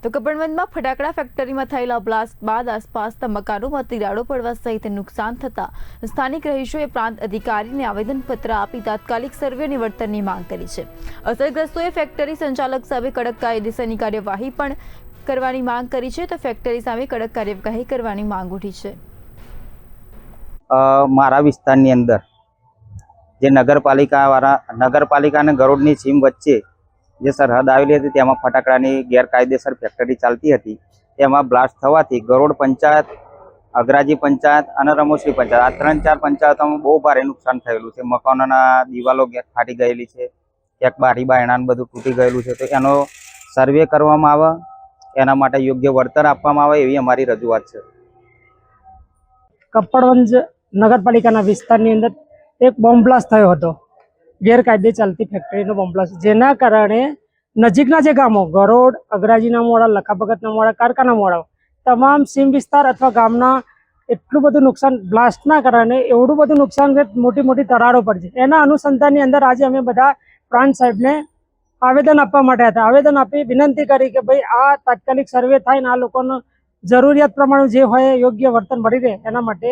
તો કપડવંજમાં ફટાકડા ફેક્ટરીમાં થયેલા બ્લાસ્ટ બાદ આસપાસના મકાનોમાં તિરાડો પડવા સહિત નુકસાન થતા સ્થાનિક રહીશોએ પ્રાંત અધિકારીને આવેદનપત્ર આપી તાત્કાલિક સર્વે અને વળતરની માંગ કરી છે। અસરગ્રસ્તોએ ફેક્ટરી સંચાલક સામે કડક કાયદેસરની કાર્યવાહી પણ કરવાની માંગ કરી છે, તો ફેક્ટરી સામે કડક કાર્યવાહી કરવાની માંગ ઉઠી છે। મારા વિસ્તારની અંદર જે નગરપાલિકા અને ગરોડની સીમ વચ્ચે જે સરહદ આવેલી હતી તેમાં ફટાકડાની ગેરકાયદેસર ફેક્ટરી ચાલતી હતી। તેમાં બ્લાસ્ટ થવાથી ગરોડ પંચાયત, અગરાજી પંચાયત અને રમોશ્રી પંચાયત આ 3-4 પંચાયતોમાં બહુ ભારે નુકસાન થયેલું છે। મકાનોના દિવાલો ફાટી ગયેલી છે, એક બારી બારણાં બધું તૂટી ગયેલું છે। તો એનો સર્વે કરવામાં આવે, એના માટે યોગ્ય વળતર આપવામાં આવે એવી અમારી રજૂઆત છે। કપડવંજ નગરપાલિકાના વિસ્તારની અંદર એક બોમ્બ બ્લાસ્ટ થયો હતો, ગેરકાયદે ચાલતી ફેક્ટરીનો બોમ્બ બ્લાસ્ટ, જેના કારણે નજીકના જે ગામો ગરોડ, અગરાજીના મોડા, લખાભગતના મોડા, કારકાના મોડા તમામ સીમ વિસ્તાર અથવા ગામના એટલું બધું નુકસાન બ્લાસ્ટના કારણે એવડું બધું નુકસાન છે, મોટી મોટી તરાડો પડી છે। એના અનુસંધાનની અંદર આજે અમે બધા પ્રાંત સાહેબને આવેદન આપવા માટે હતા। આવેદન આપી વિનંતી કરી કે ભાઈ આ તાત્કાલિક સર્વે થાય ને આ લોકોનો જરૂરિયાત પ્રમાણે જે હોય યોગ્ય વર્તન મળી રહે એના માટે